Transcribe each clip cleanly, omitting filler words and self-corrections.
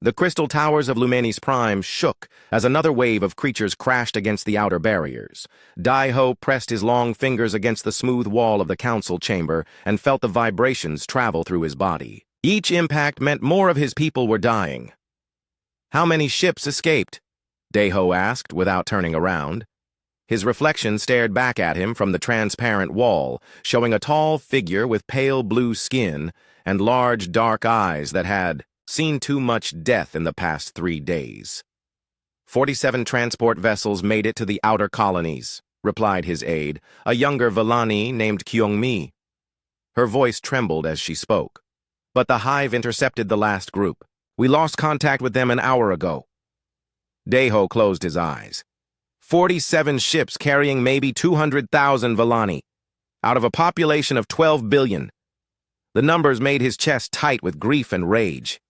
The crystal towers of Lumenis Prime shook as another wave of creatures crashed against the outer barriers. Dai-Ho pressed his long fingers against the smooth wall of the council chamber and felt the vibrations travel through his body. Each impact meant more of his people were dying. "How many ships escaped?" Dai-Ho asked without turning around. His reflection stared back at him from the transparent wall, showing a tall figure with pale blue skin and large dark eyes that had seen too much death in the past 3 days. 47 transport vessels made it to the outer colonies, replied his aide, a younger Villani named Kyung-mi. Her voice trembled as she spoke. But the hive intercepted the last group. We lost contact with them an hour ago. Dai-Ho closed his eyes. 47 ships carrying maybe 200,000 Villani, out of a population of 12 billion. The numbers made his chest tight with grief and rage.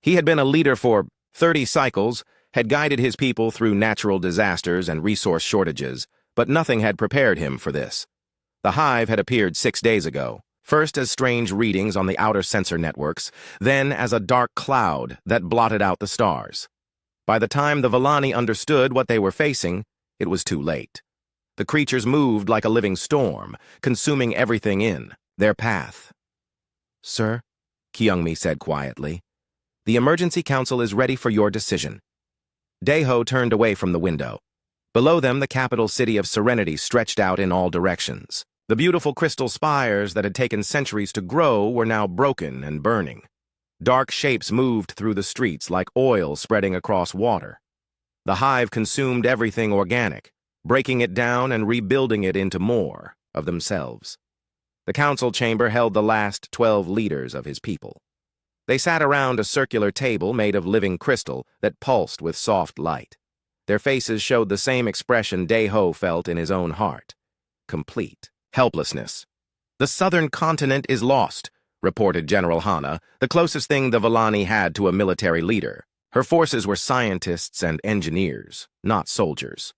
He had been a leader for 30 cycles, had guided his people through natural disasters and resource shortages, but nothing had prepared him for this. The hive had appeared 6 days ago, first as strange readings on the outer sensor networks, then as a dark cloud that blotted out the stars. By the time the Villani understood what they were facing, it was too late. The creatures moved like a living storm, consuming everything in their path. "Sir," Kyung-mi said quietly, "the Emergency Council is ready for your decision." Dai-Ho turned away from the window. Below them, the capital city of Serenity stretched out in all directions. The beautiful crystal spires that had taken centuries to grow were now broken and burning. Dark shapes moved through the streets like oil spreading across water. The hive consumed everything organic, breaking it down and rebuilding it into more of themselves. The council chamber held the last 12 leaders of his people. They sat around a circular table made of living crystal that pulsed with soft light. Their faces showed the same expression Dai-Ho felt in his own heart. Complete helplessness. "The southern continent is lost," reported General Hana, the closest thing the Villani had to a military leader. Her forces were scientists and engineers, not soldiers.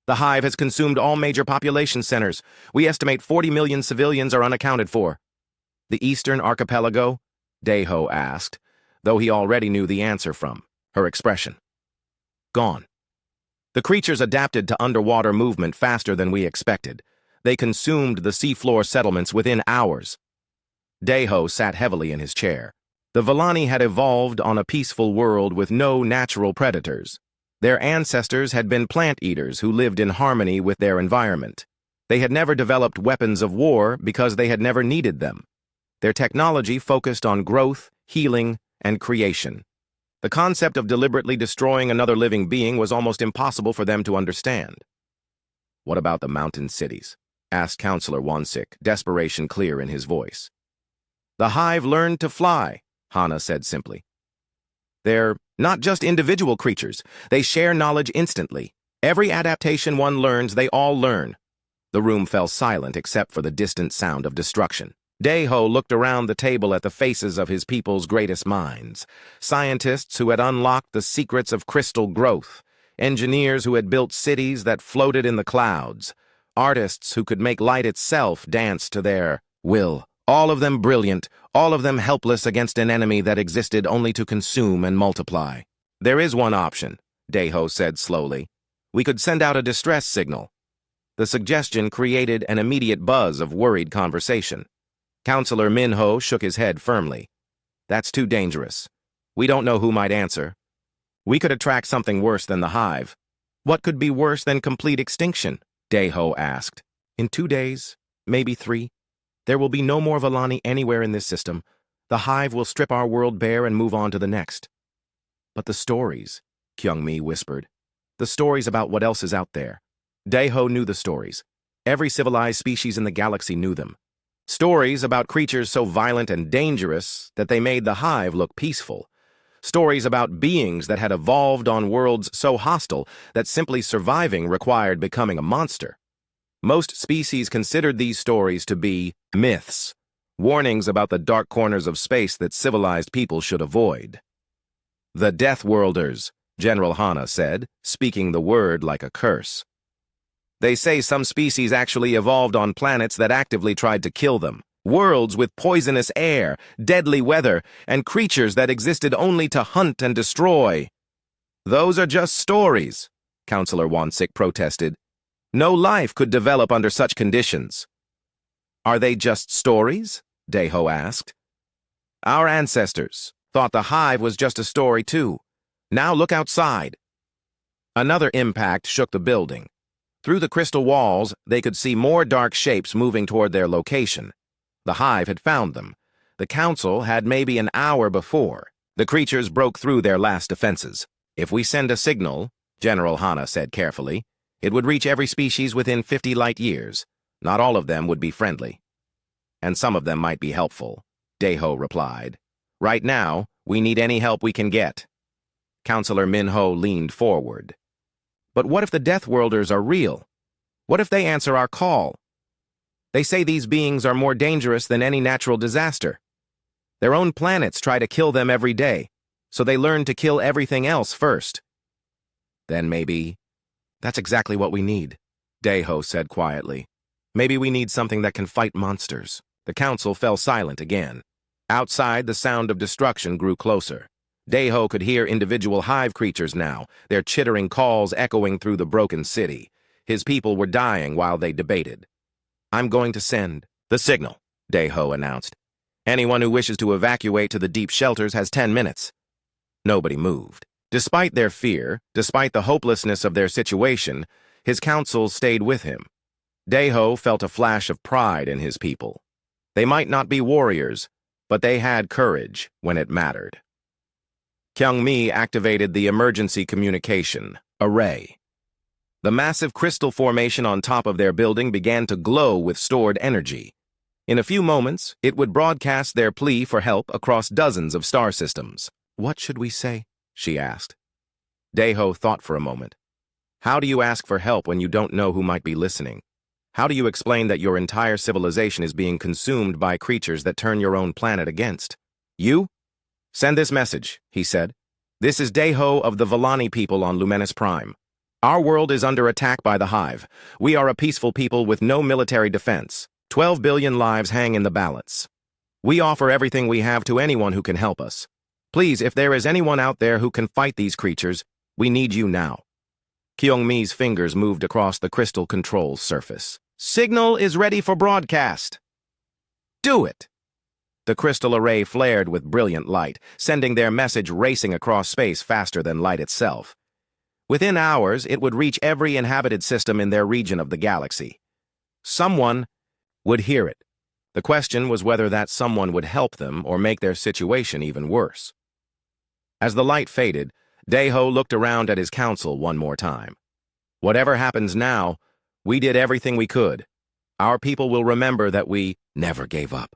"The hive has consumed all major population centers. We estimate 40 million civilians are unaccounted for." "The eastern archipelago?" Dai-Ho asked, though he already knew the answer from her expression. "Gone." The creatures adapted to underwater movement faster than we expected. They consumed the seafloor settlements within hours. Dai-Ho sat heavily in his chair. The Villani had evolved on a peaceful world with no natural predators. Their ancestors had been plant eaters who lived in harmony with their environment. They had never developed weapons of war because they had never needed them. Their technology focused on growth, healing, and creation. The concept of deliberately destroying another living being was almost impossible for them to understand. "What about the mountain cities?" asked Counselor Wansik, desperation clear in his voice. "The hive learned to fly," Hana said simply. "They're not just individual creatures. They share knowledge instantly. Every adaptation one learns, they all learn." The room fell silent except for the distant sound of destruction. Dai-Ho looked around the table at the faces of his people's greatest minds. Scientists who had unlocked the secrets of crystal growth. Engineers who had built cities that floated in the clouds. Artists who could make light itself dance to their will. All of them brilliant, all of them helpless against an enemy that existed only to consume and multiply. "There is one option," Dai-Ho said slowly. "We could send out a distress signal." The suggestion created an immediate buzz of worried conversation. Counselor Minho shook his head firmly. "That's too dangerous. We don't know who might answer. We could attract something worse than the hive." "What could be worse than complete extinction?" Dai-Ho asked. "In 2 days, maybe 3. There will be no more Villani anywhere in this system. The hive will strip our world bare and move on to the next." "But the stories," Kyung-mi whispered. "The stories about what else is out there." Dai-Ho knew the stories. Every civilized species in the galaxy knew them. Stories about creatures so violent and dangerous that they made the hive look peaceful. Stories about beings that had evolved on worlds so hostile that simply surviving required becoming a monster. Most species considered these stories to be myths, warnings about the dark corners of space that civilized people should avoid. "The Deathworlders," General Hana said, speaking the word like a curse. "They say some species actually evolved on planets that actively tried to kill them. Worlds with poisonous air, deadly weather, and creatures that existed only to hunt and destroy. Those are just stories, Counselor Wansik protested. No life could develop under such conditions. Are they just stories? Deho asked. Our ancestors thought the hive was just a story too. Now look outside. Another impact shook the building. Through the crystal walls, they could see more dark shapes moving toward their location. The hive had found them. The council had maybe an hour before. The creatures broke through their last defenses. If we send a signal, General Hana said carefully, it would reach every species within 50 light years. Not all of them would be friendly. And some of them might be helpful, Deho replied. Right now, we need any help we can get. Counselor Minho leaned forward. But what if the Deathworlders are real? What if they answer our call? They say these beings are more dangerous than any natural disaster. Their own planets try to kill them every day, so they learn to kill everything else first. Then maybe... That's exactly what we need, Deho said quietly. Maybe we need something that can fight monsters. The council fell silent again. Outside, the sound of destruction grew closer. Deho could hear individual hive creatures now, their chittering calls echoing through the broken city. His people were dying while they debated. I'm going to send the signal, Deho announced. Anyone who wishes to evacuate to the deep shelters has 10 minutes. Nobody moved. Despite their fear, despite the hopelessness of their situation, his council stayed with him. Deho felt a flash of pride in his people. They might not be warriors, but they had courage when it mattered. Kyungmi activated the emergency communication array. The massive crystal formation on top of their building began to glow with stored energy. In a few moments, it would broadcast their plea for help across dozens of star systems. What should we say? She asked. Deho thought for a moment. How do you ask for help when you don't know who might be listening? How do you explain that your entire civilization is being consumed by creatures that turn your own planet against? You? Send this message, he said. This is Deho of the Villani people on Lumenis Prime. Our world is under attack by the hive. We are a peaceful people with no military defense. 12 billion lives hang in the balance. We offer everything we have to anyone who can help us. Please, if there is anyone out there who can fight these creatures, we need you now. Kyungmi's fingers moved across the crystal control surface. Signal is ready for broadcast. Do it. The crystal array flared with brilliant light, sending their message racing across space faster than light itself. Within hours, it would reach every inhabited system in their region of the galaxy. Someone would hear it. The question was whether that someone would help them or make their situation even worse. As the light faded, Deho looked around at his council one more time. Whatever happens now, we did everything we could. Our people will remember that we never gave up.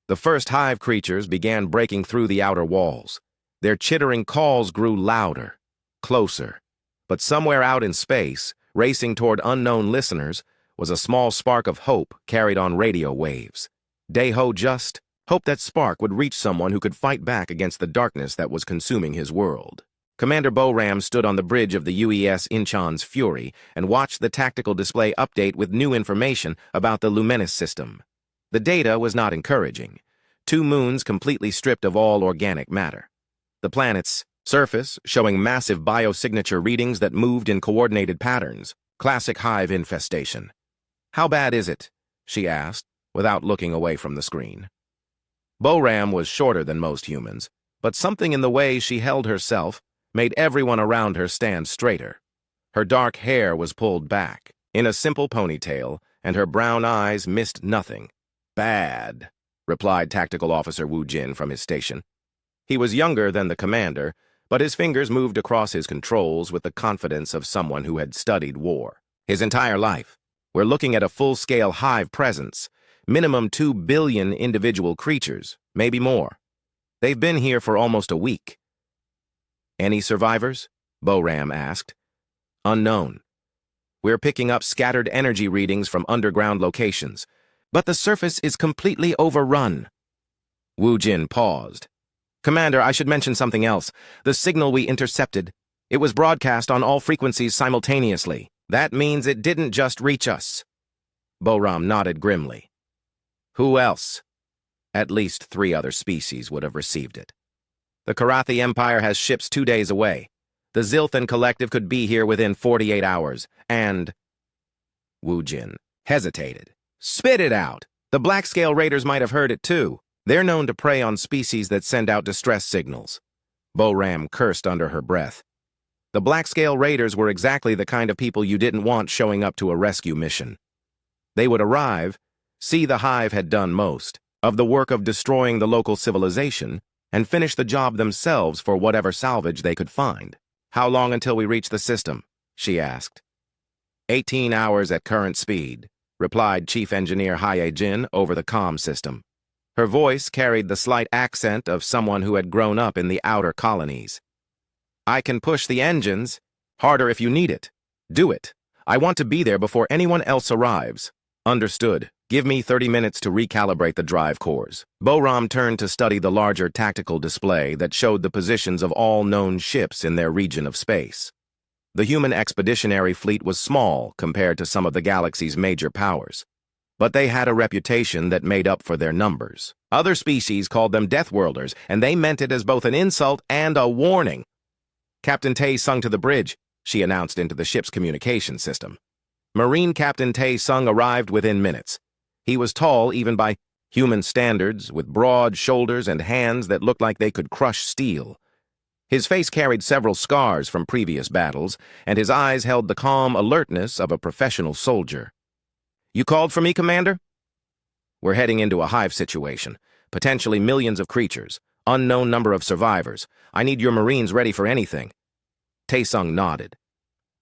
The first hive creatures began breaking through the outer walls. Their chittering calls grew louder, closer. But somewhere out in space, racing toward unknown listeners, was a small spark of hope carried on radio waves. Deho just hoped that spark would reach someone who could fight back against the darkness that was consuming his world. Commander Boram stood on the bridge of the UES Incheon's Fury and watched the tactical display update with new information about the Lumenis system. The data was not encouraging. 2 moons completely stripped of all organic matter. The planet's surface showing massive biosignature readings that moved in coordinated patterns. Classic hive infestation. How bad is it? She asked, without looking away from the screen. Boram was shorter than most humans, but something in the way she held herself made everyone around her stand straighter. Her dark hair was pulled back, in a simple ponytail, and her brown eyes missed nothing. Bad, replied Tactical Officer Wu Jin from his station. He was younger than the commander, but his fingers moved across his controls with the confidence of someone who had studied war. His entire life. We're looking at a full-scale hive presence, minimum 2 billion individual creatures, maybe more. They've been here for almost a week. Any survivors? Boram asked. Unknown. We're picking up scattered energy readings from underground locations, but the surface is completely overrun. Wu Jin paused. Commander, I should mention something else. The signal we intercepted. It was broadcast on all frequencies simultaneously. That means it didn't just reach us. Boram nodded grimly. Who else? At least 3 other species would have received it. The Karathi Empire has ships 2 days away. The Zilthan Collective could be here within 48 hours, and... Wu Jin hesitated. Spit it out! The Black-Scale Raiders might have heard it too. They're known to prey on species that send out distress signals. Bo-Ram cursed under her breath. The Black-Scale Raiders were exactly the kind of people you didn't want showing up to a rescue mission. They would arrive, see the Hive had done most of the work of destroying the local civilization, and finish the job themselves for whatever salvage they could find. How long until we reach the system? She asked. 18 hours at current speed, replied Chief Engineer Haye Jin over the comm system. Her voice carried the slight accent of someone who had grown up in the outer colonies. I can push the engines. Harder if you need it. Do it. I want to be there before anyone else arrives. Understood. Give me 30 minutes to recalibrate the drive cores. Bo-Ram turned to study the larger tactical display that showed the positions of all known ships in their region of space. The human expeditionary fleet was small compared to some of the galaxy's major powers, but they had a reputation that made up for their numbers. Other species called them Deathworlders, and they meant it as both an insult and a warning. Captain Tae-sung to the bridge, she announced into the ship's communication system. Marine Captain Tae-sung arrived within minutes. He was tall even by human standards, with broad shoulders and hands that looked like they could crush steel. His face carried several scars from previous battles, and his eyes held the calm alertness of a professional soldier. You called for me, Commander? We're heading into a hive situation. Potentially millions of creatures. Unknown number of survivors. I need your Marines ready for anything. Tae-sung nodded.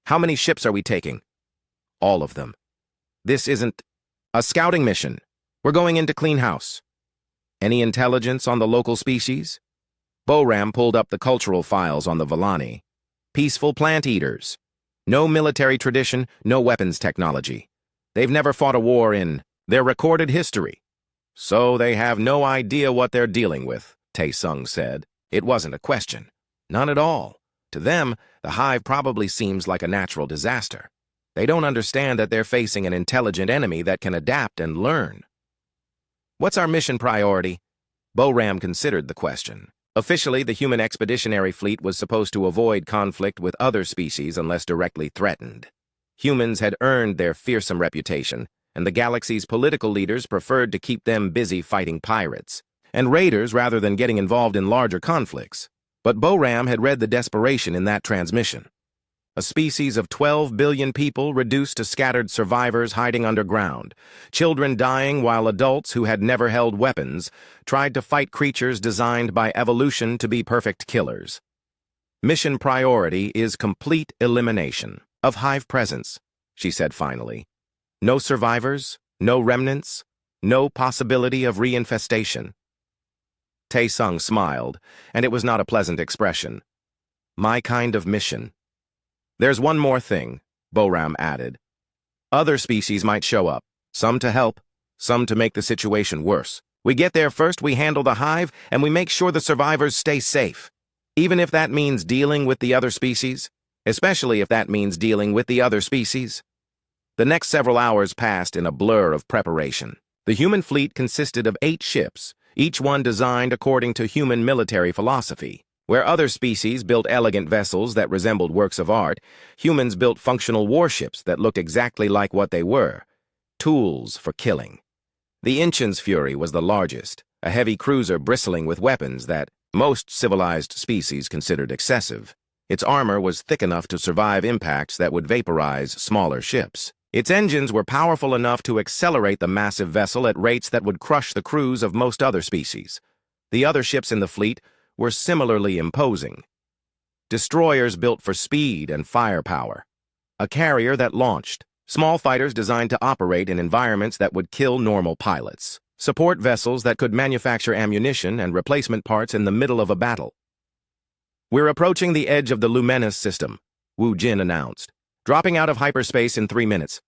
How many ships are we taking? All of them. This isn't a scouting mission. We're going in to clean house. Any intelligence on the local species? Bo-Ram pulled up the cultural files on the Villani. Peaceful plant eaters. No military tradition, no weapons technology. They've never fought a war in their recorded history. So they have no idea what they're dealing with, Tae-sung said. It wasn't a question. None at all. To them, the Hive probably seems like a natural disaster. They don't understand that they're facing an intelligent enemy that can adapt and learn. What's our mission priority? Bo-Ram considered the question. Officially, the human expeditionary fleet was supposed to avoid conflict with other species unless directly threatened. Humans had earned their fearsome reputation, and the galaxy's political leaders preferred to keep them busy fighting pirates and raiders rather than getting involved in larger conflicts. But Bo-Ram had read the desperation in that transmission. A species of 12 billion people reduced to scattered survivors hiding underground, children dying while adults who had never held weapons tried to fight creatures designed by evolution to be perfect killers. Mission priority is complete elimination of Hive presence, she said finally. No survivors, no remnants, no possibility of reinfestation. Tae-sung smiled, and it was not a pleasant expression. My kind of mission. There's one more thing, Bo-Ram added. Other species might show up, some to help, some to make the situation worse. We get there first, we handle the Hive, and we make sure the survivors stay safe. Even if that means dealing with the other species, especially if that means dealing with the other species. The next several hours passed in a blur of preparation. The human fleet consisted of 8 ships, each one designed according to human military philosophy. Where other species built elegant vessels that resembled works of art, humans built functional warships that looked exactly like what they were, tools for killing. The Inchen's Fury was the largest, a heavy cruiser bristling with weapons that most civilized species considered excessive. Its armor was thick enough to survive impacts that would vaporize smaller ships. Its engines were powerful enough to accelerate the massive vessel at rates that would crush the crews of most other species. The other ships in the fleet were similarly imposing. Destroyers built for speed and firepower. A carrier that launched. Small fighters designed to operate in environments that would kill normal pilots. Support vessels that could manufacture ammunition and replacement parts in the middle of a battle. We're approaching the edge of the Luminous system, Wu Jin announced, dropping out of hyperspace in 3 minutes.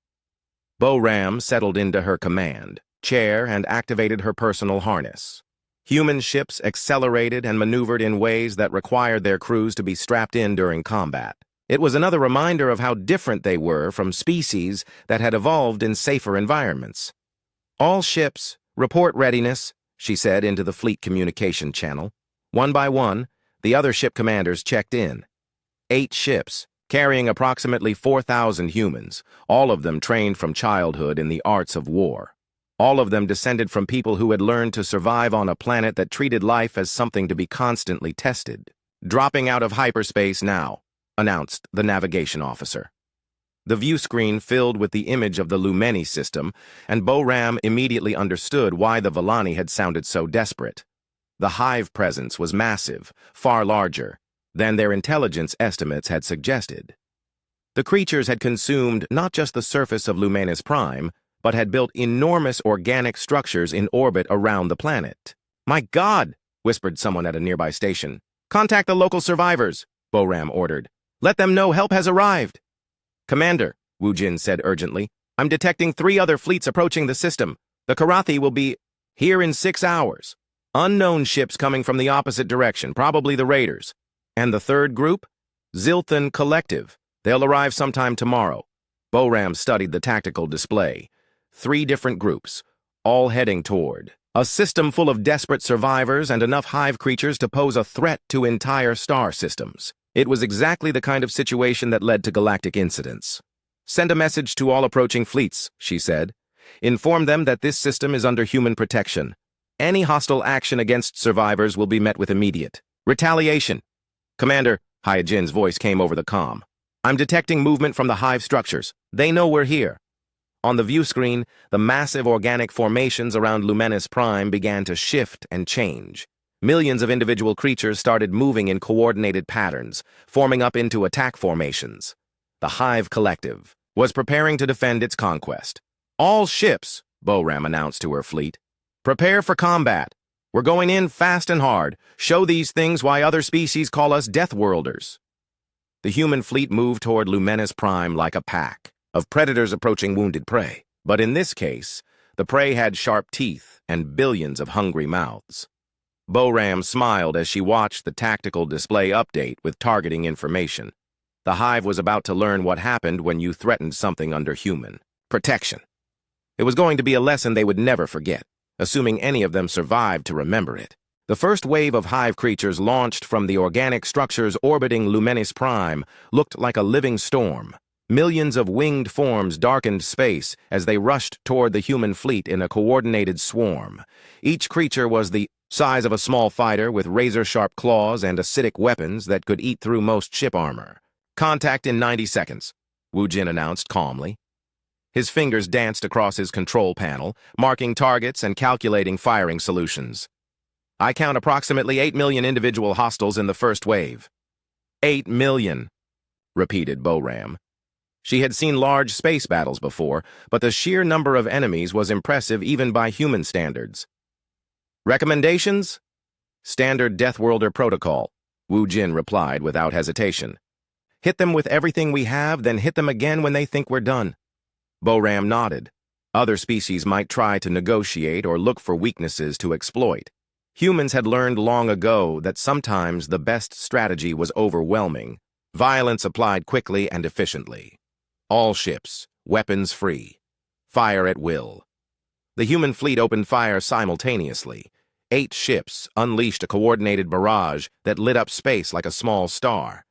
Bo-Ram settled into her command chair and activated her personal harness. Human ships accelerated and maneuvered in ways that required their crews to be strapped in during combat. It was another reminder of how different they were from species that had evolved in safer environments. All ships Report readiness, she said into the fleet communication channel. One by one, the other ship commanders checked in. 8 ships, carrying approximately 4,000 humans, all of them trained from childhood in the arts of war. All of them descended from people who had learned to survive on a planet that treated life as something to be constantly tested. Dropping out of hyperspace now, announced the navigation officer. The view screen filled with the image of the Lumeni system, and Bo-Ram immediately understood why the Villani had sounded so desperate. The hive presence was massive, far larger than their intelligence estimates had suggested. The creatures had consumed not just the surface of Lumenis Prime, but had built enormous organic structures in orbit around the planet. "My God!" whispered someone at a nearby station. "Contact the local survivors," Bo-Ram ordered. "Let them know help has arrived." "Commander," Wu Jin said urgently, "I'm detecting 3 other fleets approaching the system. The Karathi will be here in 6 hours. Unknown ships coming from the opposite direction, probably the raiders. And the third group? Zilthan Collective. They'll arrive sometime tomorrow." Bo-Ram studied the tactical display. 3 different groups, all heading toward a system full of desperate survivors and enough hive creatures to pose a threat to entire star systems. It was exactly the kind of situation that led to galactic incidents. "Send a message to all approaching fleets," she said. "Inform them that this system is under human protection. Any hostile action against survivors will be met with immediate retaliation." "Commander," Hyajin's voice came over the comm. "I'm detecting movement from the hive structures. They know we're here." On the view screen, the massive organic formations around Lumenis Prime began to shift and change. Millions of individual creatures started moving in coordinated patterns, forming up into attack formations. The Hive Collective was preparing to defend its conquest. "All ships," Bo-Ram announced to her fleet, "prepare for combat. We're going in fast and hard. Show these things why other species call us Deathworlders." The human fleet moved toward Lumenis Prime like a pack of predators approaching wounded prey. But in this case, the prey had sharp teeth and billions of hungry mouths. Bo-Ram smiled as she watched the tactical display update with targeting information. The hive was about to learn what happened when you threatened something under human protection. It was going to be a lesson they would never forget, assuming any of them survived to remember it. The first wave of hive creatures launched from the organic structures orbiting Lumenis Prime looked like a living storm. Millions of winged forms darkened space as they rushed toward the human fleet in a coordinated swarm. Each creature was the size of a small fighter with razor-sharp claws and acidic weapons that could eat through most ship armor. "Contact in 90 seconds, Wu Jin announced calmly. His fingers danced across his control panel, marking targets and calculating firing solutions. "I count approximately 8 million individual hostiles in the first wave." 8 million, repeated Bo-Ram. She had seen large space battles before, but the sheer number of enemies was impressive even by human standards. "Recommendations?" "Standard Deathworlder protocol," Wu Jin replied without hesitation. "Hit them with everything we have, then hit them again when they think we're done." Bo-Ram nodded. Other species might try to negotiate or look for weaknesses to exploit. Humans had learned long ago that sometimes the best strategy was overwhelming, violence applied quickly and efficiently. All ships, weapons free. Fire at will. The human fleet opened fire simultaneously. 8 ships unleashed a coordinated barrage that lit up space like a small star.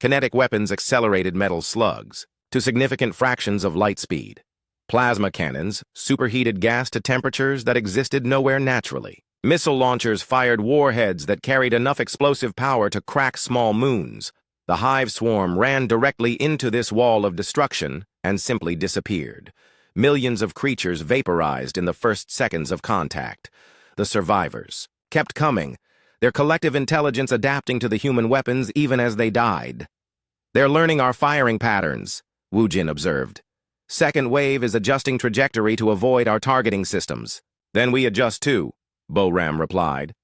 Kinetic weapons accelerated metal slugs to significant fractions of light speed. Plasma cannons superheated gas to temperatures that existed nowhere naturally. Missile launchers fired warheads that carried enough explosive power to crack small moons. The hive swarm ran directly into this wall of destruction and simply disappeared. Millions of creatures vaporized in the first seconds of contact. The survivors kept coming, their collective intelligence adapting to the human weapons even as they died. "They're learning our firing patterns," Wu Jin observed. "Second wave is adjusting trajectory to avoid our targeting systems." "Then we adjust too," Bo-Ram replied.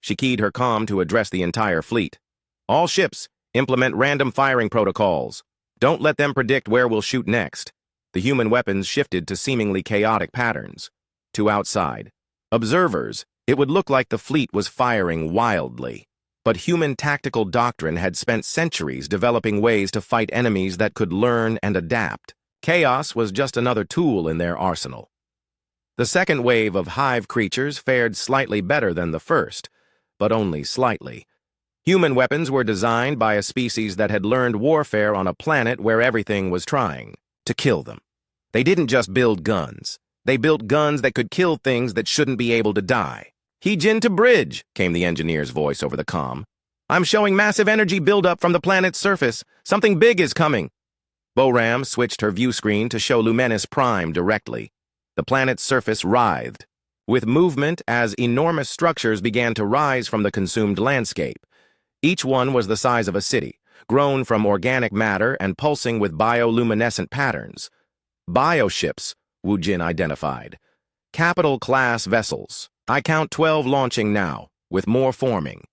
She keyed her comm to address the entire fleet. "All ships, implement random firing protocols. Don't let them predict where we'll shoot next." The human weapons shifted to seemingly chaotic patterns. To outside observers, it would look like the fleet was firing wildly. But human tactical doctrine had spent centuries developing ways to fight enemies that could learn and adapt. Chaos was just another tool in their arsenal. The second wave of hive creatures fared slightly better than the first, but only slightly. Human weapons were designed by a species that had learned warfare on a planet where everything was trying to kill them. They didn't just build guns. They built guns that could kill things that shouldn't be able to die. "Heejin to bridge," came the engineer's voice over the comm. "I'm showing massive energy buildup from the planet's surface. Something big is coming." Boram switched her view screen to show Lumenis Prime directly. The planet's surface writhed, with movement as enormous structures began to rise from the consumed landscape. Each one was the size of a city, grown from organic matter and pulsing with bioluminescent patterns. Bioships, Wu Jin identified. Capital-class vessels. I count 12 launching now, with more forming.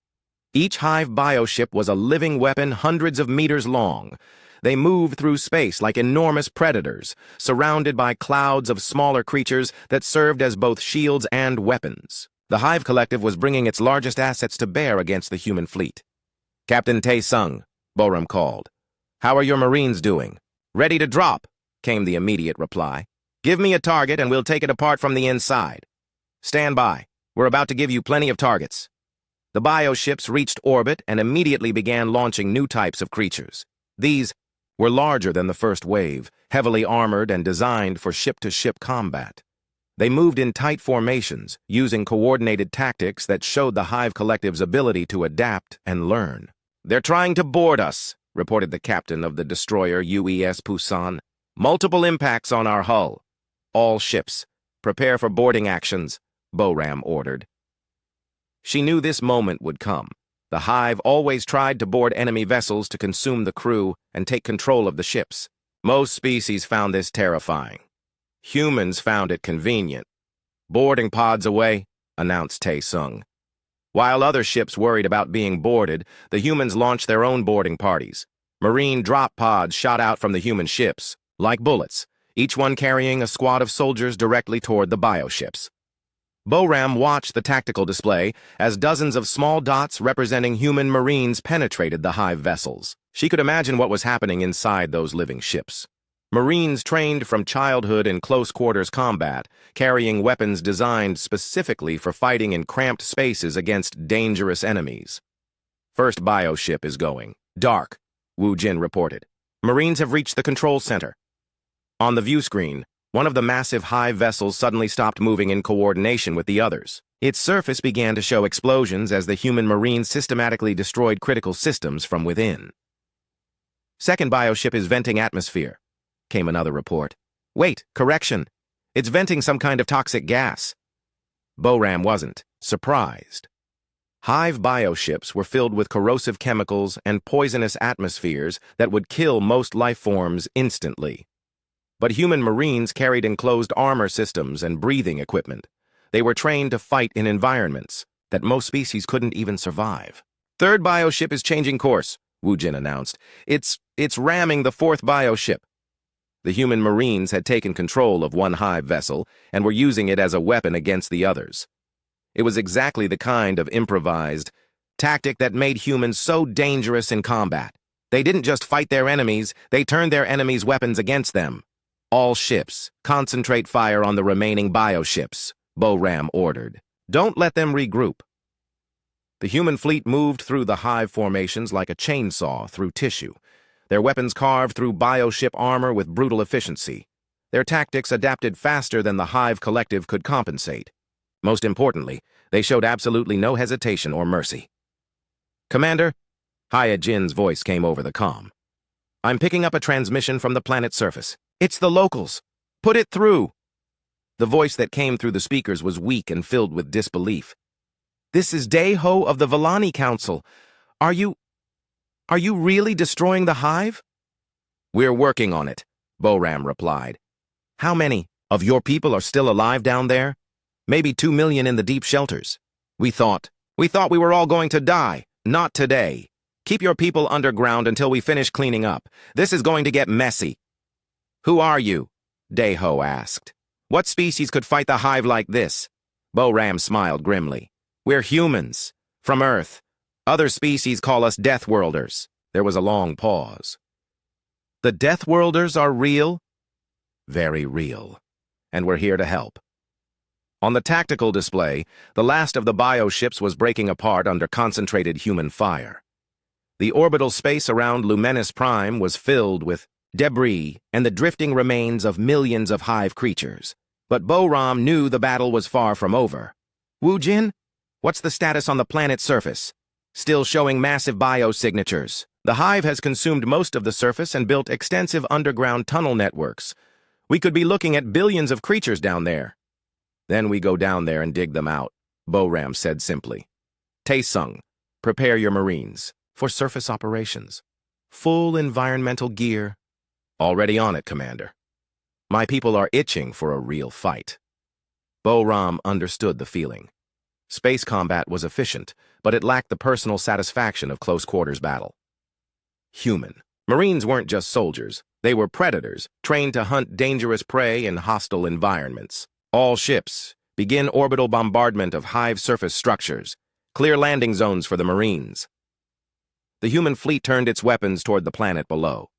Each hive bioship was a living weapon hundreds of meters long. They moved through space like enormous predators, surrounded by clouds of smaller creatures that served as both shields and weapons. The Hive Collective was bringing its largest assets to bear against the human fleet. "Captain Tae-sung," Boram called. "How are your Marines doing?" "Ready to drop," came the immediate reply. "Give me a target and we'll take it apart from the inside." "Stand by. We're about to give you plenty of targets." The bioships reached orbit and immediately began launching new types of creatures. These were larger than the first wave, heavily armored and designed for ship-to-ship combat. They moved in tight formations, using coordinated tactics that showed the Hive Collective's ability to adapt and learn. "They're trying to board us," reported the captain of the destroyer UES Pusan. "Multiple impacts on our hull. All ships, prepare for boarding actions," Boram ordered. She knew this moment would come. The Hive always tried to board enemy vessels to consume the crew and take control of the ships. Most species found this terrifying. Humans found it convenient. "Boarding pods away," announced Tae-sung. While other ships worried about being boarded, the humans launched their own boarding parties. Marine drop pods shot out from the human ships, like bullets, each one carrying a squad of soldiers directly toward the bioships. Boram watched the tactical display as dozens of small dots representing human Marines penetrated the Hive vessels. She could imagine what was happening inside those living ships. Marines trained from childhood in close-quarters combat, carrying weapons designed specifically for fighting in cramped spaces against dangerous enemies. "First bioship is going. Dark," Wu Jin reported. "Marines have reached the control center." On the view screen, one of the massive Hive vessels suddenly stopped moving in coordination with the others. Its surface began to show explosions as the human Marines systematically destroyed critical systems from within. "Second bioship is venting atmosphere," came another report. "Wait, correction. It's venting some kind of toxic gas." Boram wasn't surprised. Hive bioships were filled with corrosive chemicals and poisonous atmospheres that would kill most life forms instantly. But human Marines carried enclosed armor systems and breathing equipment. They were trained to fight in environments that most species couldn't even survive. "Third bioship is changing course," Wu Jin announced. It's ramming the fourth bioship." The human Marines had taken control of one Hive vessel and were using it as a weapon against the others. It was exactly the kind of improvised tactic that made humans so dangerous in combat. They didn't just fight their enemies, they turned their enemies' weapons against them. "All ships, concentrate fire on the remaining bioships," Boram ordered. "Don't let them regroup." The human fleet moved through the Hive formations like a chainsaw through tissue. Their weapons carved through bioship armor with brutal efficiency. Their tactics adapted faster than the Hive Collective could compensate. Most importantly, they showed absolutely no hesitation or mercy. "Commander," Haya Jin's voice came over the comm. "I'm picking up a transmission from the planet's surface. It's the locals. Put it through." The voice that came through the speakers was weak and filled with disbelief. "This is Dae-ho of the Villani Council. Are you really destroying the Hive?" "We're working on it," Boram replied. "How many of your people are still alive down there?" "Maybe 2 million in the deep shelters. We thought we were all going to die. Not today. Keep your people underground until we finish cleaning up. This is going to get messy." "Who are you?" Dae-ho asked. "What species could fight the Hive like this?" Boram smiled grimly. "We're humans, from Earth. Other species call us Deathworlders." There was a long pause. "The Deathworlders are real?" "Very real. And we're here to help." On the tactical display, the last of the bioships was breaking apart under concentrated human fire. The orbital space around Lumenis Prime was filled with debris and the drifting remains of millions of hive creatures. But Bo-Ram knew the battle was far from over. Wu Jin, what's the status on the planet's surface? Still showing massive biosignatures. The hive has consumed most of the surface and built extensive underground tunnel networks. We could be looking at billions of creatures down there. Then we go down there and dig them out, Bo-Ram said simply. Tae-sung, prepare your Marines for surface operations. Full environmental gear. Already on it, Commander. My people are itching for a real fight. Bo-Ram understood the feeling. Space combat was efficient, but it lacked the personal satisfaction of close-quarters battle. Human. Marines weren't just soldiers. They were predators, trained to hunt dangerous prey in hostile environments. All ships, begin orbital bombardment of hive surface structures. Clear landing zones for the Marines. The human fleet turned its weapons toward the planet below.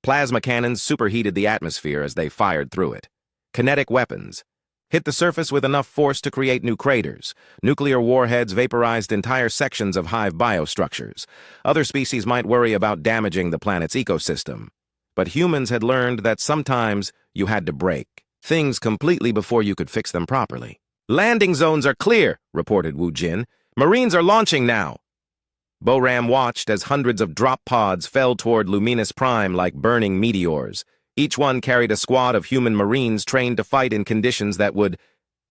Plasma cannons superheated the atmosphere as they fired through it. Kinetic weapons hit the surface with enough force to create new craters. Nuclear warheads vaporized entire sections of hive biostructures. Other species might worry about damaging the planet's ecosystem. But humans had learned that sometimes you had to break things completely before you could fix them properly. Landing zones are clear, reported Wu Jin. Marines are launching now. Bo-Ram watched as hundreds of drop pods fell toward Lumenis Prime like burning meteors. Each one carried a squad of human Marines trained to fight in conditions that would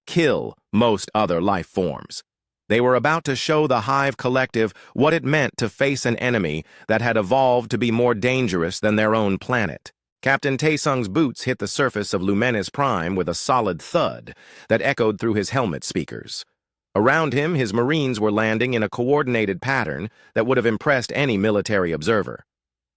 kill most other life forms. They were about to show the Hive Collective what it meant to face an enemy that had evolved to be more dangerous than their own planet. Captain Tae-sung's boots hit the surface of Lumenis Prime with a solid thud that echoed through his helmet speakers. Around him, his Marines were landing in a coordinated pattern that would have impressed any military observer.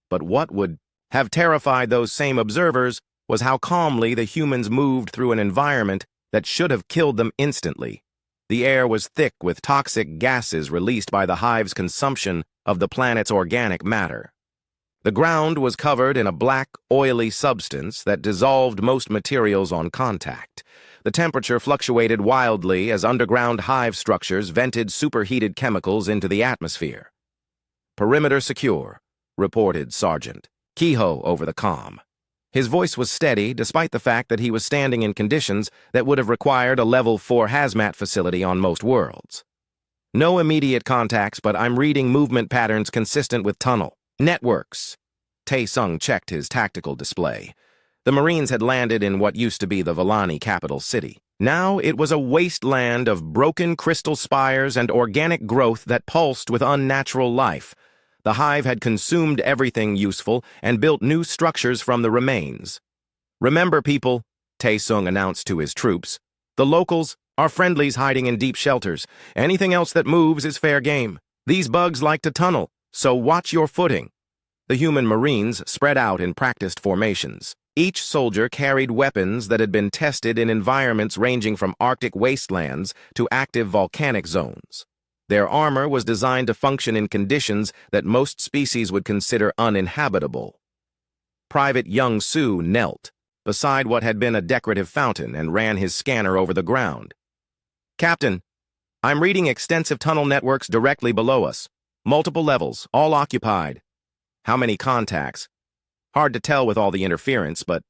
But what would have terrified those same observers was how calmly the humans moved through an environment that should have killed them instantly. The air was thick with toxic gases released by the hive's consumption of the planet's organic matter. The ground was covered in a black, oily substance that dissolved most materials on contact. The temperature fluctuated wildly as underground hive structures vented superheated chemicals into the atmosphere. Perimeter secure, reported Sergeant Kehoe over the comm. His voice was steady despite the fact that he was standing in conditions that would have required a level 4 hazmat facility on most worlds. No immediate contacts, but I'm reading movement patterns consistent with tunnel networks. Tae-sung checked his tactical display. The Marines had landed in what used to be the Villani capital city. Now it was a wasteland of broken crystal spires and organic growth that pulsed with unnatural life. The hive had consumed everything useful and built new structures from the remains. Remember, people, Tae-sung announced to his troops, the locals are friendlies hiding in deep shelters. Anything else that moves is fair game. These bugs like to tunnel, so watch your footing. The human Marines spread out in practiced formations. Each soldier carried weapons that had been tested in environments ranging from Arctic wastelands to active volcanic zones. Their armor was designed to function in conditions that most species would consider uninhabitable. Private Young Soo knelt beside what had been a decorative fountain and ran his scanner over the ground. Captain, I'm reading extensive tunnel networks directly below us. Multiple levels, all occupied. How many contacts? Hard to tell with all the interference, but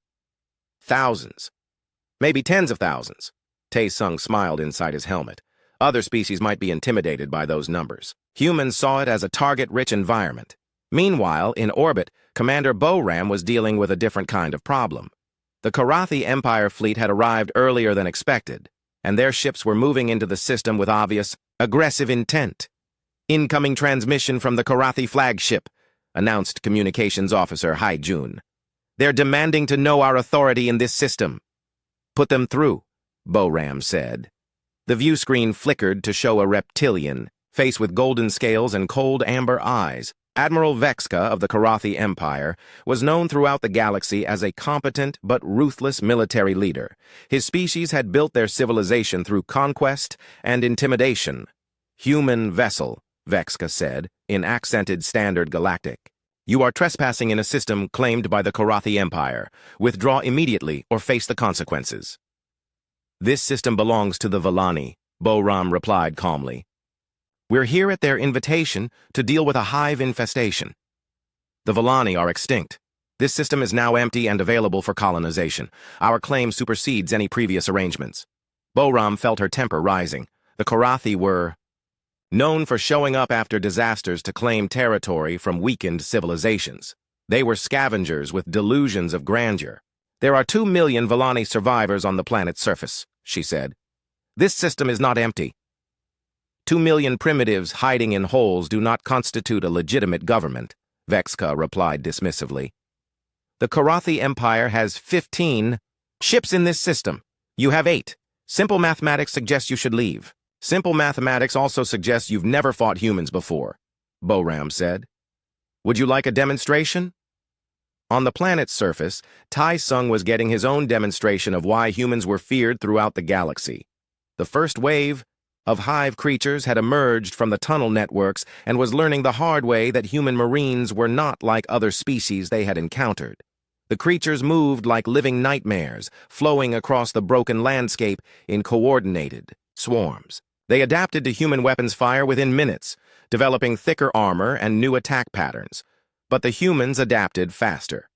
thousands. Maybe tens of thousands. Tae-sung smiled inside his helmet. Other species might be intimidated by those numbers. Humans saw it as a target-rich environment. Meanwhile, in orbit, Commander Bo-Ram was dealing with a different kind of problem. The Karathi Empire fleet had arrived earlier than expected, and their ships were moving into the system with obvious, aggressive intent. Incoming transmission from the Karathi flagship, announced Communications Officer Hai-jun. They're demanding to know our authority in this system. Put them through, Bo-Ram said. The view screen flickered to show a reptilian, face with golden scales and cold amber eyes. Admiral Vexka of the Karathi Empire was known throughout the galaxy as a competent but ruthless military leader. His species had built their civilization through conquest and intimidation. Human vessel, Vexka said, in accented standard galactic. You are trespassing in a system claimed by the Karathi Empire. Withdraw immediately or face the consequences. This system belongs to the Villani, Boram replied calmly. We're here at their invitation to deal with a hive infestation. The Villani are extinct. This system is now empty and available for colonization. Our claim supersedes any previous arrangements. Boram felt her temper rising. The Korathi were known for showing up after disasters to claim territory from weakened civilizations. They were scavengers with delusions of grandeur. There are 2 million Villani survivors on the planet's surface, she said. This system is not empty. 2 million primitives hiding in holes do not constitute a legitimate government, Vexka replied dismissively. The Korathi Empire has 15 ships in this system. You have 8. Simple mathematics suggests you should leave. Simple mathematics also suggests you've never fought humans before, Boram said. Would you like a demonstration? On the planet's surface, Tai Sung was getting his own demonstration of why humans were feared throughout the galaxy. The first wave of hive creatures had emerged from the tunnel networks and was learning the hard way that human marines were not like other species they had encountered. The creatures moved like living nightmares, flowing across the broken landscape in coordinated swarms. They adapted to human weapons fire within minutes, developing thicker armor and new attack patterns. But the humans adapted faster.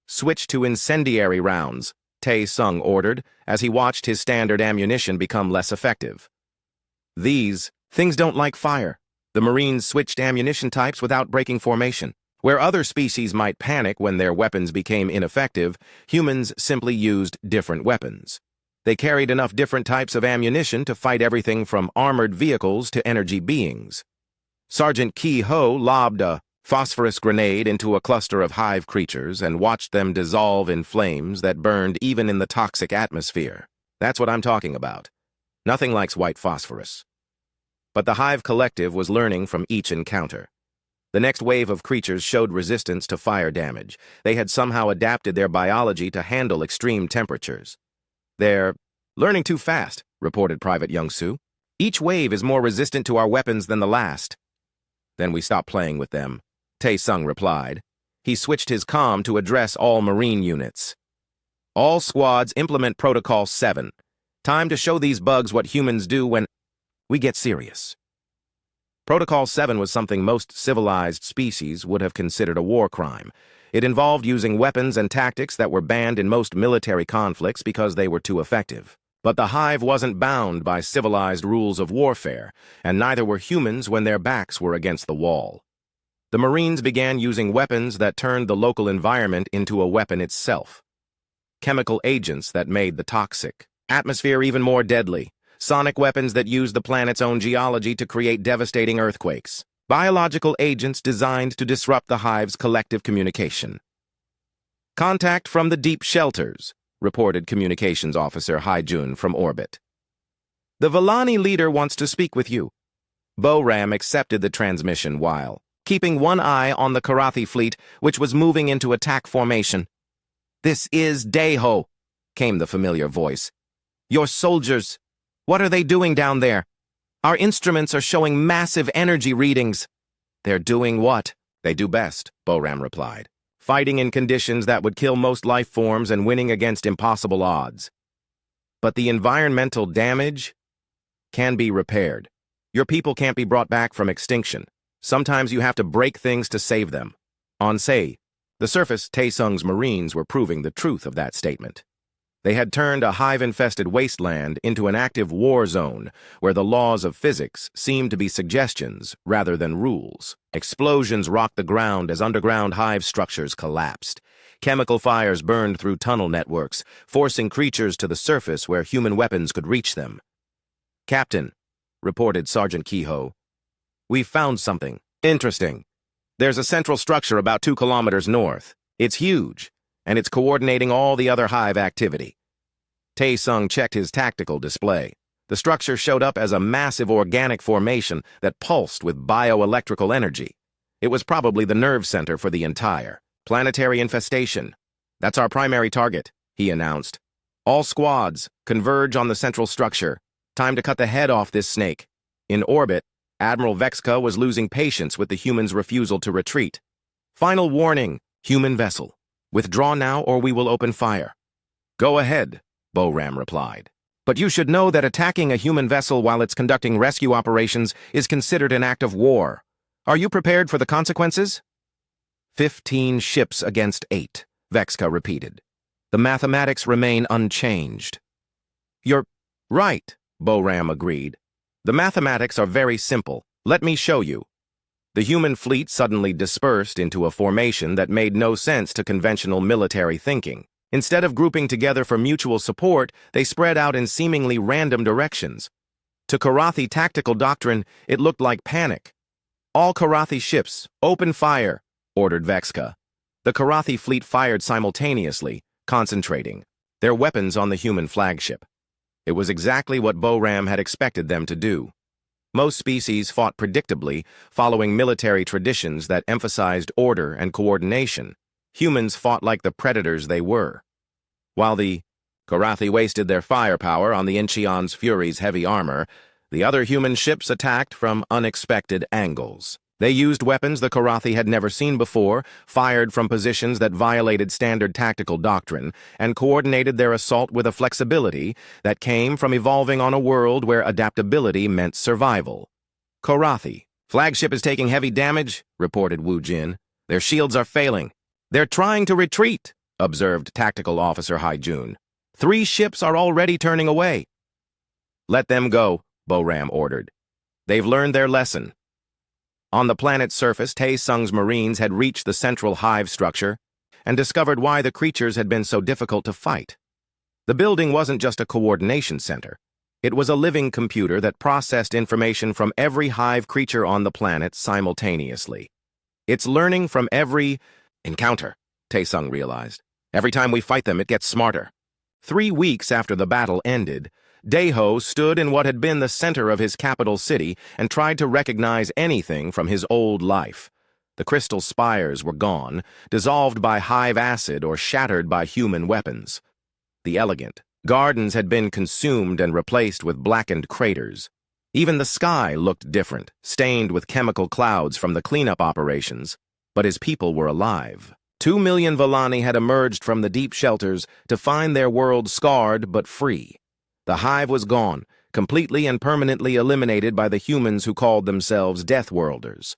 Switch to incendiary rounds, Tai Sung ordered, as he watched his standard ammunition become less effective. These things don't like fire. The Marines switched ammunition types without breaking formation. Where other species might panic when their weapons became ineffective, humans simply used different weapons. They carried enough different types of ammunition to fight everything from armored vehicles to energy beings. Sergeant Ki Ho lobbed a phosphorus grenade into a cluster of hive creatures and watched them dissolve in flames that burned even in the toxic atmosphere. That's what I'm talking about. Nothing likes white phosphorus. But the hive collective was learning from each encounter. The next wave of creatures showed resistance to fire damage. They had somehow adapted their biology to handle extreme temperatures. They're learning too fast, reported Private Young-Soo. Each wave is more resistant to our weapons than the last. Then we stopped playing with them, Tai Sung replied. He switched his comm to address all Marine units. All squads implement Protocol 7. Time to show these bugs what humans do when we get serious. Protocol 7 was something most civilized species would have considered a war crime. It involved using weapons and tactics that were banned in most military conflicts because they were too effective. But the hive wasn't bound by civilized rules of warfare, and neither were humans when their backs were against the wall. The Marines began using weapons that turned the local environment into a weapon itself. Chemical agents that made the toxic atmosphere even more deadly. Sonic weapons that used the planet's own geology to create devastating earthquakes. Biological agents designed to disrupt the hive's collective communication. Contact from the deep shelters, reported Communications Officer Haijun from orbit. The Villani leader wants to speak with you. Boram accepted the transmission while keeping one eye on the Korathi fleet, which was moving into attack formation. This is Daeho, came the familiar voice. Your soldiers. What are they doing down there? Our instruments are showing massive energy readings. They're doing what they do best, Boram replied. Fighting in conditions that would kill most life forms and winning against impossible odds. But the environmental damage can be repaired. Your people can't be brought back from extinction. Sometimes you have to break things to save them. On Sei, the surface, Tai Sung's Marines were proving the truth of that statement. They had turned a hive-infested wasteland into an active war zone where the laws of physics seemed to be suggestions rather than rules. Explosions rocked the ground as underground hive structures collapsed. Chemical fires burned through tunnel networks, forcing creatures to the surface where human weapons could reach them. Captain, reported Sergeant Kehoe, we've found something interesting. There's a central structure about 2 kilometers north. It's huge, and it's coordinating all the other hive activity. Tai Sung checked his tactical display. The structure showed up as a massive organic formation that pulsed with bioelectrical energy. It was probably the nerve center for the entire planetary infestation. That's our primary target, he announced. All squads, converge on the central structure. Time to cut the head off this snake. In orbit, Admiral Vexka was losing patience with the humans' refusal to retreat. Final warning, human vessel. Withdraw now or we will open fire. Go ahead, Boram replied. But you should know that attacking a human vessel while it's conducting rescue operations is considered an act of war. Are you prepared for the consequences? 15 ships against 8, Vexka repeated. The mathematics remain unchanged. You're right, Boram agreed. The mathematics are very simple. Let me show you. The human fleet suddenly dispersed into a formation that made no sense to conventional military thinking. Instead of grouping together for mutual support, they spread out in seemingly random directions. To Karathi tactical doctrine, it looked like panic. All Karathi ships, open fire, ordered Vexka. The Karathi fleet fired simultaneously, concentrating, their weapons on the human flagship. It was exactly what Boram had expected them to do. Most species fought predictably, following military traditions that emphasized order and coordination. Humans fought like the predators they were. While the Karathi wasted their firepower on the Incheon's Fury's heavy armor, the other human ships attacked from unexpected angles. They used weapons the Karathi had never seen before, fired from positions that violated standard tactical doctrine, and coordinated their assault with a flexibility that came from evolving on a world where adaptability meant survival. Karathi, flagship is taking heavy damage, reported Wu Jin. Their shields are failing. They're trying to retreat, observed Tactical Officer Haijun. 3 ships are already turning away. Let them go, Boram ordered. They've learned their lesson. On the planet's surface, Taesung's Marines had reached the central hive structure and discovered why the creatures had been so difficult to fight. The building wasn't just a coordination center. It was a living computer that processed information from every hive creature on the planet simultaneously. It's learning from every encounter, Taesung realized. Every time we fight them, it gets smarter. 3 weeks after the battle ended, Daeho stood in what had been the center of his capital city and tried to recognize anything from his old life. The crystal spires were gone, dissolved by hive acid or shattered by human weapons. The elegant gardens had been consumed and replaced with blackened craters. Even the sky looked different, stained with chemical clouds from the cleanup operations. But his people were alive. 2 million Vallani had emerged from the deep shelters to find their world scarred but free. The hive was gone, completely and permanently eliminated by the humans who called themselves Deathworlders.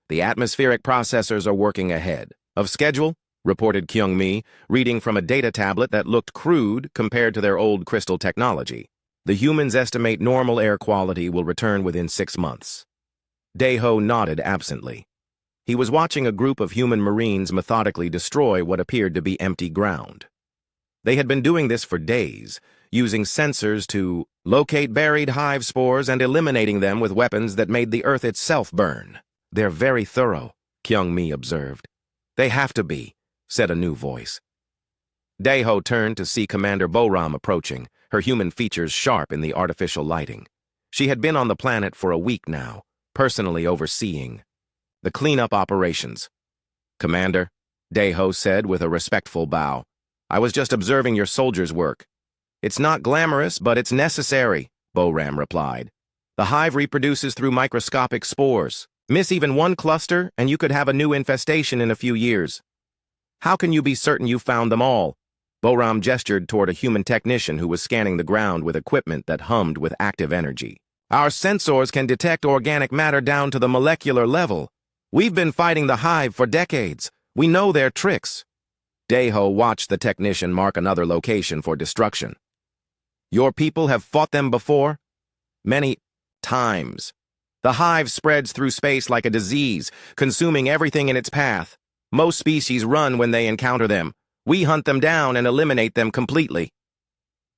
The atmospheric processors are working ahead of schedule, reported Kyung-mi, reading from a data tablet that looked crude compared to their old crystal technology. The humans estimate normal air quality will return within 6 months. Daeho nodded absently. He was watching a group of human Marines methodically destroy what appeared to be empty ground. They had been doing this for days, using sensors to locate buried hive spores and eliminating them with weapons that made the earth itself burn. They're very thorough, Kyung-mi observed. They have to be, said a new voice. Daeho turned to see Commander Boram approaching, her human features sharp in the artificial lighting. She had been on the planet for a week now, personally overseeing the cleanup operations. Commander, Daeho said with a respectful bow, I was just observing your soldiers' work. It's not glamorous, but it's necessary, Boram replied. The hive reproduces through microscopic spores. Miss even one cluster, and you could have a new infestation in a few years. How can you be certain you found them all? Boram gestured toward a human technician who was scanning the ground with equipment that hummed with active energy. Our sensors can detect organic matter down to the molecular level. We've been fighting the hive for decades. We know their tricks. Daeho watched the technician mark another location for destruction. Your people have fought them before? Many times. The hive spreads through space like a disease, consuming everything in its path. Most species run when they encounter them. We hunt them down and eliminate them completely.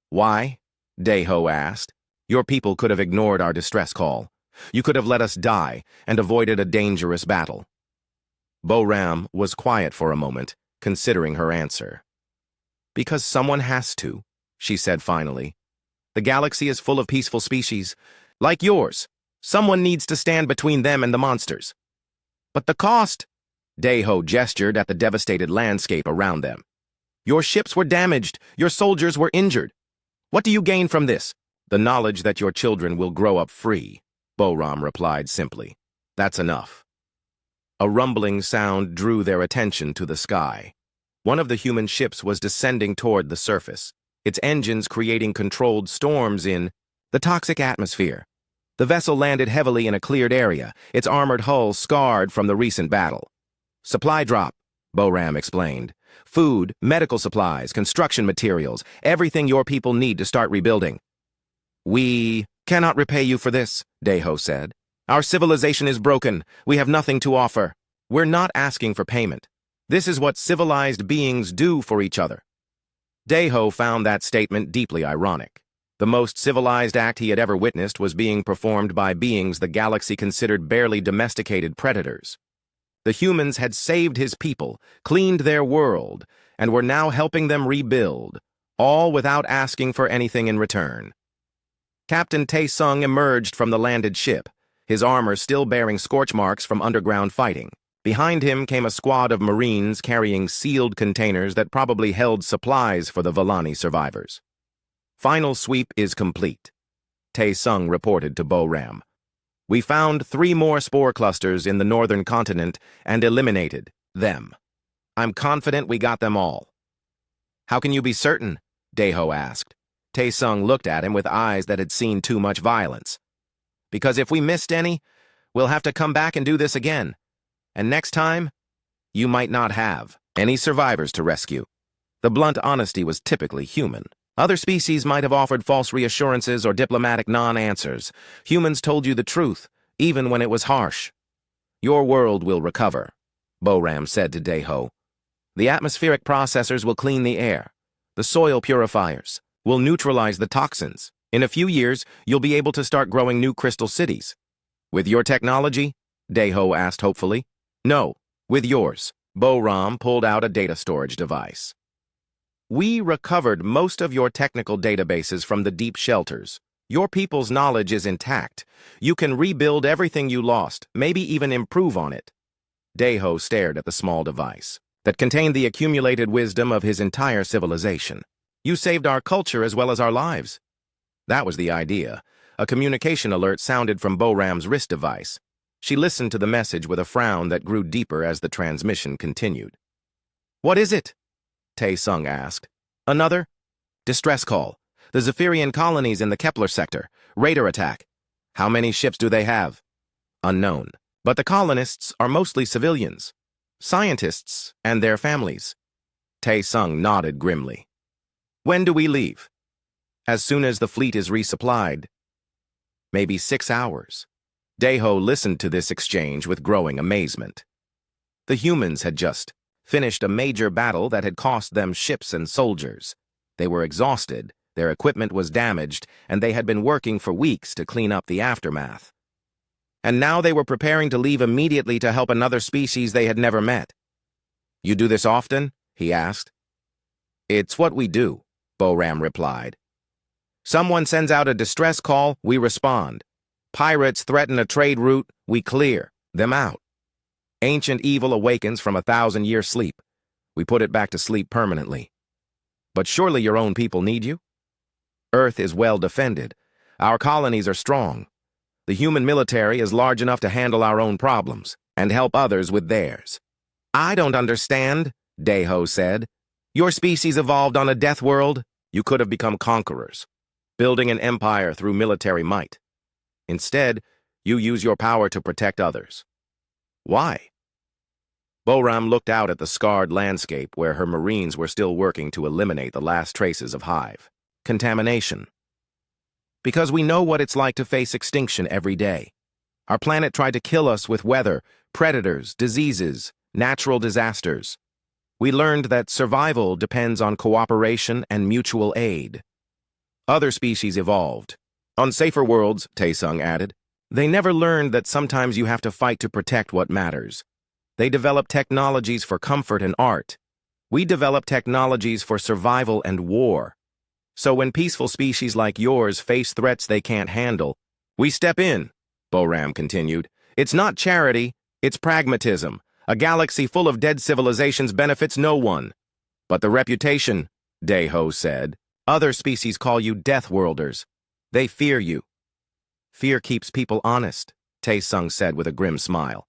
Why? Daeho asked. Your people could have ignored our distress call. You could have let us die and avoided a dangerous battle. Boram was quiet for a moment, considering her answer. Because someone has to, she said finally. The galaxy is full of peaceful species, like yours. Someone needs to stand between them and the monsters. But the cost? Daeho gestured at the devastated landscape around them. Your ships were damaged. Your soldiers were injured. What do you gain from this? The knowledge that your children will grow up free, Boram replied simply. That's enough. A rumbling sound drew their attention to the sky. One of the human ships was descending toward the surface. its engines creating controlled storms in the toxic atmosphere. The vessel landed heavily in a cleared area, its armored hull scarred from the recent battle. Supply drop, Boram explained. Food, medical supplies, construction materials, everything your people need to start rebuilding. We cannot repay you for this, Deho said. Our civilization is broken. We have nothing to offer. We're not asking for payment. This is what civilized beings do for each other. Deho found that statement deeply ironic. The most civilized act he had ever witnessed was being performed by beings the galaxy considered barely domesticated predators. The humans had saved his people, cleaned their world, and were now helping them rebuild, all without asking for anything in return. Captain Tae-sung emerged from the landed ship, his armor still bearing scorch marks from underground fighting. Behind him came a squad of Marines carrying sealed containers that probably held supplies for the Villani survivors. Final sweep is complete, Tae-sung reported to Boram. We found 3 more spore clusters in the northern continent and eliminated them. I'm confident we got them all. How can you be certain? Deho asked. Tae-sung looked at him with eyes that had seen too much violence. Because if we missed any, we'll have to come back and do this again. And next time, you might not have any survivors to rescue. The blunt honesty was typically human. Other species might have offered false reassurances or diplomatic non-answers. Humans told you the truth, even when it was harsh. Your world will recover, Boram said to Deho. The atmospheric processors will clean the air. The soil purifiers will neutralize the toxins. In a few years, you'll be able to start growing new crystal cities. With your technology? Deho asked hopefully. No, with yours. Boram pulled out a data storage device. We recovered most of your technical databases from the deep shelters. Your people's knowledge is intact. You can rebuild everything you lost, maybe even improve on it. Deho stared at the small device that contained the accumulated wisdom of his entire civilization. You saved our culture as well as our lives. That was the idea. A communication alert sounded from Boram's wrist device. She listened to the message with a frown that grew deeper as the transmission continued. What is it? Tae-sung asked. Another? Distress call. The Zephyrian colonies in the Kepler sector. Raider attack. How many ships do they have? Unknown. But the colonists are mostly civilians. Scientists and their families. Tae-sung nodded grimly. When do we leave? As soon as the fleet is resupplied. Maybe 6 hours. Deho listened to this exchange with growing amazement. The humans had just finished a major battle that had cost them ships and soldiers. They were exhausted, their equipment was damaged, and they had been working for weeks to clean up the aftermath. And now they were preparing to leave immediately to help another species they had never met. You do this often? He asked. It's what we do, Boram replied. Someone sends out a distress call, we respond. Pirates threaten a trade route, we clear them out. Ancient evil awakens from a 1,000-year sleep. We put it back to sleep permanently. But surely your own people need you? Earth is well defended. Our colonies are strong. The human military is large enough to handle our own problems and help others with theirs. I don't understand, Deho said. Your species evolved on a death world. You could have become conquerors, building an empire through military might. Instead, you use your power to protect others. Why? Boram looked out at the scarred landscape where her Marines were still working to eliminate the last traces of hive contamination. Because we know what it's like to face extinction every day. Our planet tried to kill us with weather, predators, diseases, natural disasters. We learned that survival depends on cooperation and mutual aid. Other species evolved. On safer worlds, Tae-sung added, they never learned that sometimes you have to fight to protect what matters. They developed technologies for comfort and art. We developed technologies for survival and war. So when peaceful species like yours face threats they can't handle, we step in, Boram continued. It's not charity, it's pragmatism. A galaxy full of dead civilizations benefits no one. But the reputation, Deho said. Other species call you Deathworlders. They fear you. Fear keeps people honest, Tae-sung said with a grim smile.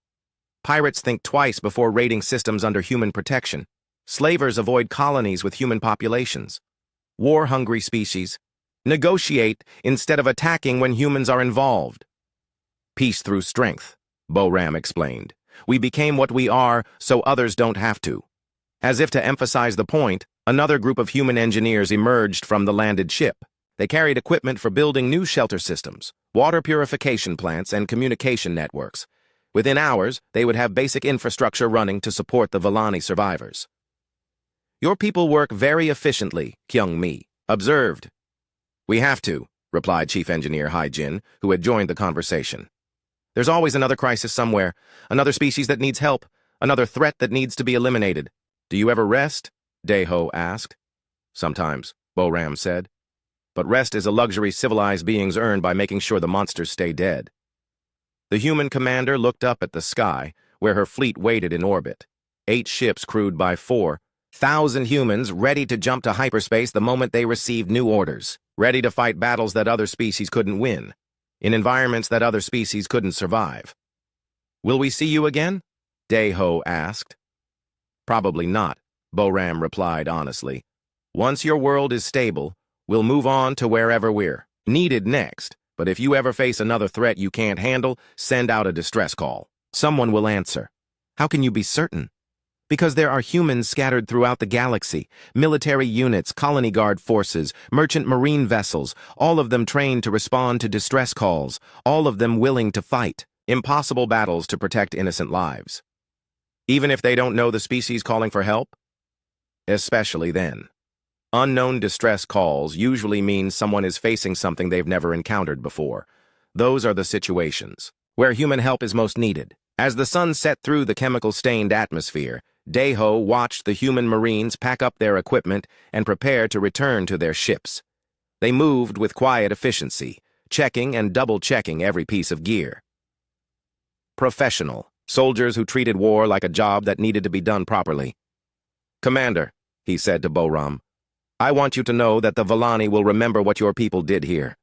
Pirates think twice before raiding systems under human protection. Slavers avoid colonies with human populations. war-hungry species. Negotiate instead of attacking when humans are involved. Peace through strength, Boram explained. We became what we are so others don't have to. As if to emphasize the point, another group of human engineers emerged from the landed ship. They carried equipment for building new shelter systems, water purification plants, and communication networks. Within hours, they would have basic infrastructure running to support the Villani survivors. Your people work very efficiently, Kyung-mi observed. We have to, replied Chief Engineer Hai-jin, who had joined the conversation. There's always another crisis somewhere, another species that needs help, another threat that needs to be eliminated. Do you ever rest? Daeho asked. Sometimes, Boram said. But rest is a luxury civilized beings earn by making sure the monsters stay dead. The human commander looked up at the sky, where her fleet waited in orbit. 8 ships crewed by 4,000 humans ready to jump to hyperspace the moment they received new orders, ready to fight battles that other species couldn't win, in environments that other species couldn't survive. Will we see you again? Daeho asked. Probably not, Boram replied honestly. Once your world is stable, we'll move on to wherever we're needed next. But if you ever face another threat you can't handle, send out a distress call. Someone will answer. How can you be certain? Because there are humans scattered throughout the galaxy, military units, colony guard forces, merchant marine vessels, all of them trained to respond to distress calls, all of them willing to fight. Impossible battles to protect innocent lives. Even if they don't know the species calling for help? Especially then. Unknown distress calls usually mean someone is facing something they've never encountered before. Those are the situations where human help is most needed. As the sun set through the chemical-stained atmosphere, Daeho watched the human Marines pack up their equipment and prepare to return to their ships. They moved with quiet efficiency, checking and double-checking every piece of gear. Professional, soldiers who treated war like a job that needed to be done properly. Commander, he said to Boram, I want you to know that the Villani will remember what your people did here.